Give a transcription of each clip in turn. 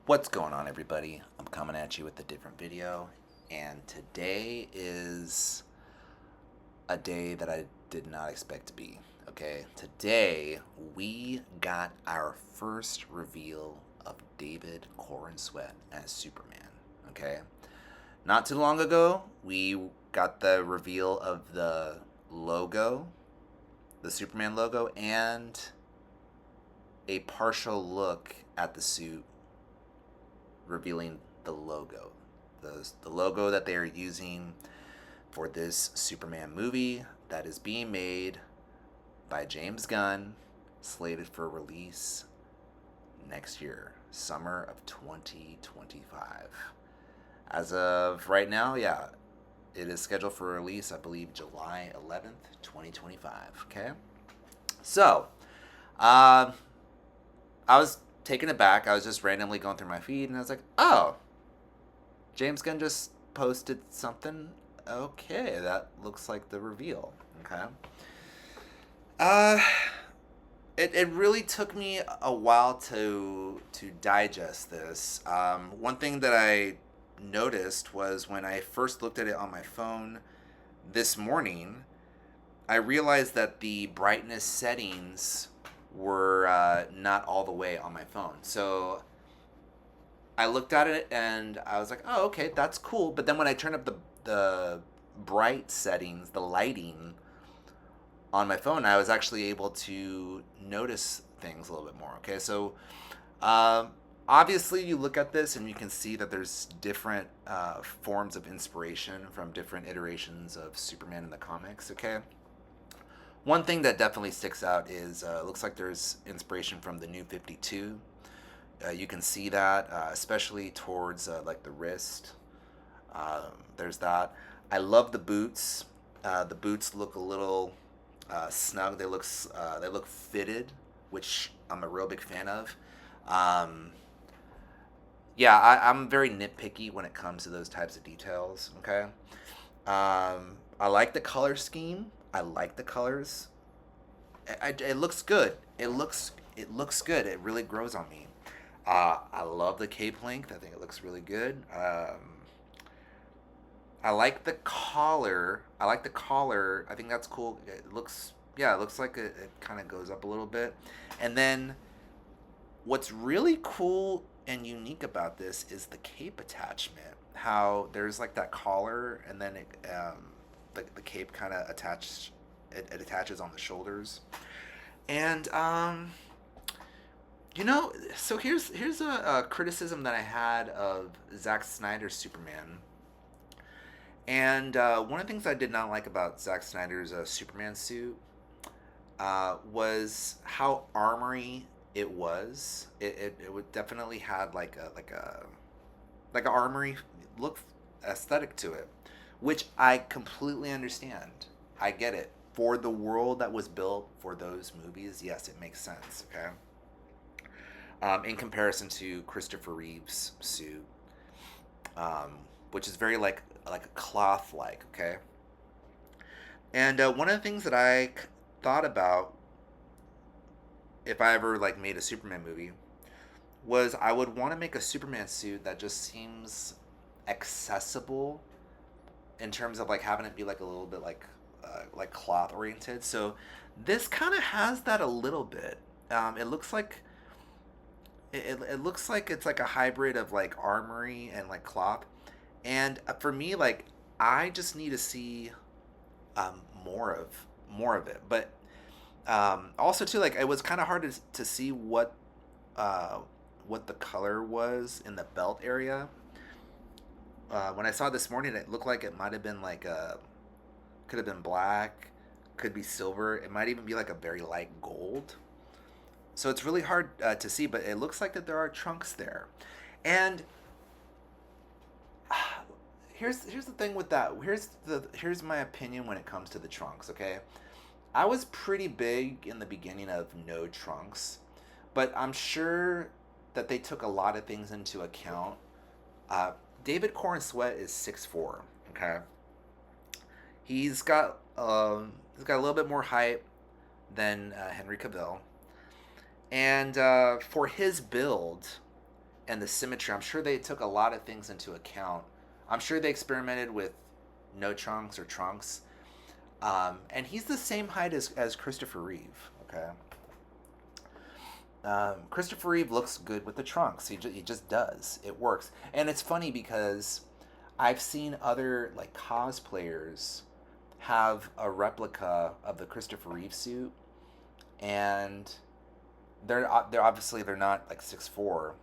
What's going on, everybody? I'm coming at you with a different video, and today is a day that I did not expect to be. Okay, today we got our first reveal of David Corenswet as Superman. Okay, not too long ago, we got the reveal of the logo, the Superman logo, and a partial look at the suit revealing the logo. The logo that they are using for this Superman movie that is being made by James Gunn, slated for release next year, summer of 2025. As of right now, yeah, it is scheduled for release, I believe, July 11th, 2025. Okay? So, I was taken aback. I was just randomly going through my feed, and I was like, oh, James Gunn just posted something. Okay, that looks like the reveal. Okay. Uh, it really took me a while to digest this. One thing that I noticed was when I first looked at it on my phone this morning, I realized that the brightness settings were not all the way on my phone. So I looked at it and I was like, oh, okay, that's cool. But then when I turned up the bright settings, the lighting on my phone, I was actually able to notice things a little bit more. Okay, so um, obviously you look at this and you can see that there's different forms of inspiration from different iterations of Superman in the comics. Okay, one thing that definitely sticks out is looks like there's inspiration from the New 52. You can see that, especially towards like the wrist. There's that. I love the boots. The boots look a little snug. They look fitted, which I'm a real big fan of. Um, yeah, I'm very nitpicky when it comes to those types of details. Okay. I like the color scheme. I like the colors. It looks good. It looks good. It really grows on me. I love the cape length. I think it looks really good. I like the collar. I like the collar. I think that's cool. It looks like it kind of goes up a little bit. And then what's really cool and unique about this is the cape attachment. How there's like that collar, and then the cape kind of attached. It attaches on the shoulders, and so here's a criticism that I had of Zack Snyder's Superman. And one of the things I did not like about Zack Snyder's Superman suit was how armory it was. It would definitely had like a armory look aesthetic to it, which I completely understand. I get it. For the world that was built for those movies, yes, it makes sense. Okay. In comparison to Christopher Reeve's suit, which is very like a cloth like. Okay. And one of the things that thought about if I ever like made a Superman movie was I would want to make a Superman suit that just seems accessible in terms of like having it be like a little bit like cloth oriented. So this kind of has that a little bit. It looks like it looks like it's like a hybrid of like armory and like cloth. And for me, like I just need to see more of it. But also too, like it was kind of hard to see uh, what the color was in the belt area. When I saw it this morning, it looked like it might have been like could have been black, could be silver. It might even be like a very light gold. So it's really hard to see, but it looks like that there are trunks there. And here's the thing with that. Here's my opinion when it comes to the trunks. Okay, I was pretty big in the beginning of no trunks, but I'm sure that they took a lot of things into account. Uh, David Corenswet is 6'4". Okay, he's got a little bit more height than Henry Cavill, and for his build, and the symmetry. I'm sure they took a lot of things into account. I'm sure they experimented with no trunks or trunks. And he's the same height as Christopher Reeve. Okay. Christopher Reeve looks good with the trunks. He just does. It works. And it's funny because I've seen other like cosplayers have a replica of the Christopher Reeve suit, and they're obviously they're not like 6'4",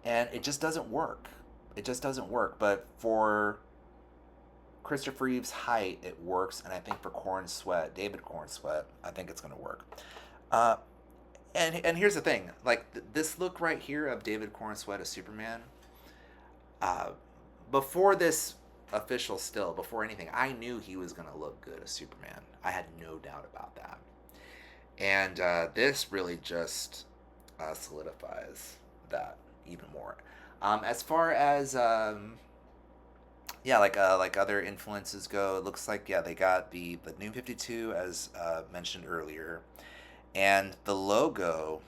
and it just doesn't work. It just doesn't work. But for Christopher Reeve's height, it works, and I think for Corenswet, David Corenswet, I think it's going to work. Uh, and here's the thing, like this look right here of David Corenswet as Superman. Uh, Before this official still, before anything, I knew he was going to look good as Superman. I had no doubt about that. And this really just solidifies that even more. As far as yeah, like other influences go, it looks like yeah they got the New 52 as mentioned earlier, and the logo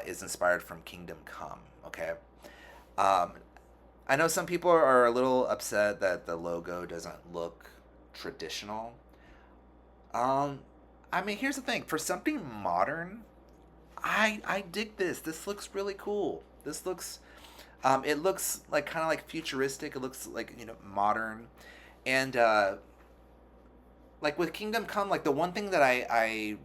is inspired from Kingdom Come. Okay, um, I know some people are a little upset that the logo doesn't look traditional. Um, I mean, here's the thing: for something modern, I dig this. This looks really cool. This looks it looks like kind of like futuristic. It looks like modern, and like with Kingdom Come, like the one thing that I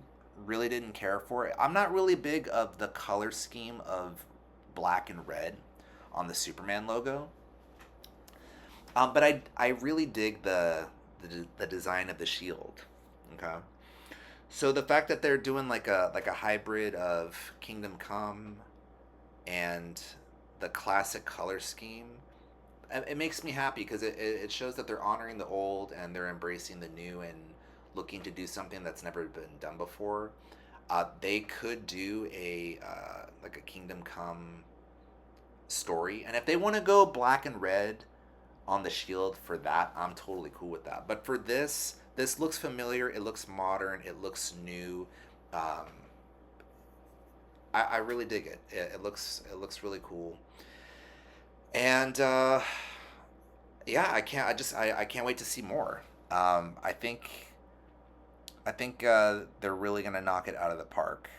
really didn't care for. I'm not really big of the color scheme of black and red on the Superman logo. But I really dig the design of the shield. Okay. So the fact that they're doing like a hybrid of Kingdom Come and the classic color scheme, it makes me happy because it shows that they're honoring the old and they're embracing the new and looking to do something that's never been done before. They could do a like a Kingdom Come story, and if they want to go black and red on the shield for that, I'm totally cool with that. But for this looks familiar. It looks modern. It looks new. Um, I really dig it. It looks really cool. And yeah, I can't wait to see more. I think they're really gonna knock it out of the park,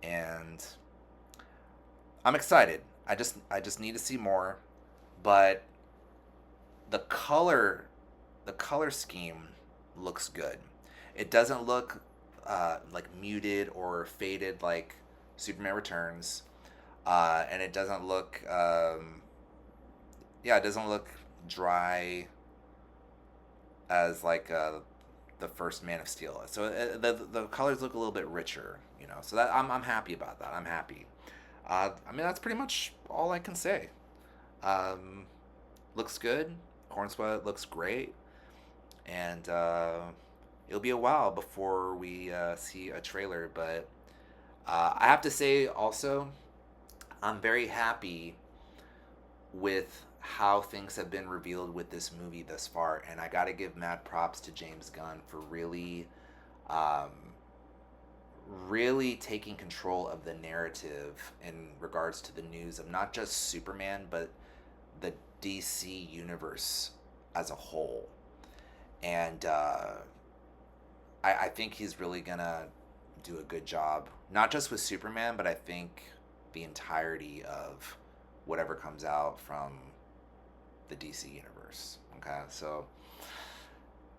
and I'm excited. I just need to see more, but the color the color scheme looks good. It doesn't look like muted or faded like Superman Returns, and it doesn't look yeah, it doesn't look dry as like the first Man of Steel. So the colors look a little bit richer, So that I'm happy about that. I'm happy. I mean that's pretty much all I can say. Um, Looks good. Cornsweat looks great, and it'll be a while before we see a trailer. But I have to say also, I'm very happy with how things have been revealed with this movie thus far, and I got to give mad props to James Gunn for um, really taking control of the narrative in regards to the news of not just Superman, but the DC universe as a whole. And I think he's really gonna do a good job, not just with Superman, but I think the entirety of whatever comes out from the DC universe. Okay, so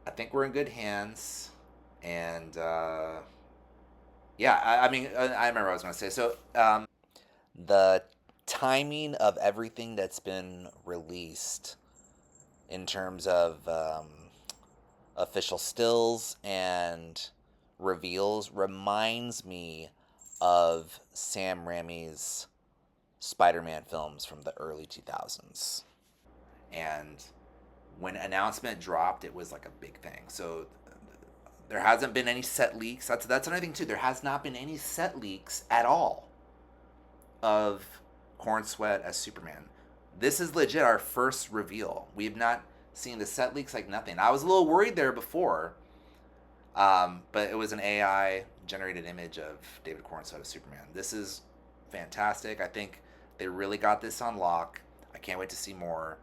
I think we're in good hands, and yeah, I mean, I remember what I was gonna say. So the timing of everything that's been released in terms of official stills and reveals reminds me of Sam Raimi's Spider-Man films from the early 2000s. And when announcement dropped, it was like a big thing. So there hasn't been any set leaks. That's another thing too. There has not been any set leaks at all of Cornsweat as Superman. This is legit our first reveal. We have not seen the set leaks, like nothing. I was a little worried there before, but it was an AI generated image of David Cornsweat as Superman. This is fantastic. I think They really got this on lock. I can't wait to see more.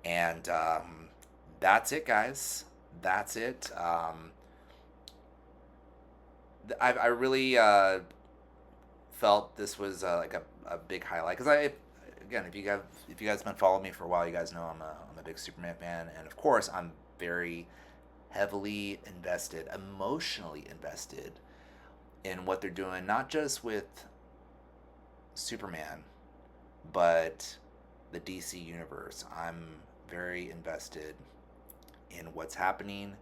And that's it, guys. That's it. I really felt this was like a big highlight because again, if you guys have been following me for a while, you guys know I'm a big Superman fan, and of course I'm very heavily invested, emotionally invested in what they're doing, not just with Superman, but the DC universe. I'm very invested in what's happening,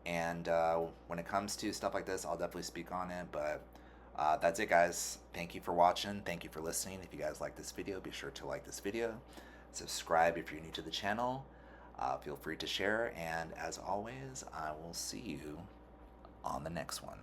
and when it comes to stuff like this, I'll definitely speak on it. But that's it, guys. Thank you for watching. Thank you for listening. If you guys like this video, be sure to like this video. Subscribe if you're new to the channel. Feel free to share. And as always, I will see you on the next one.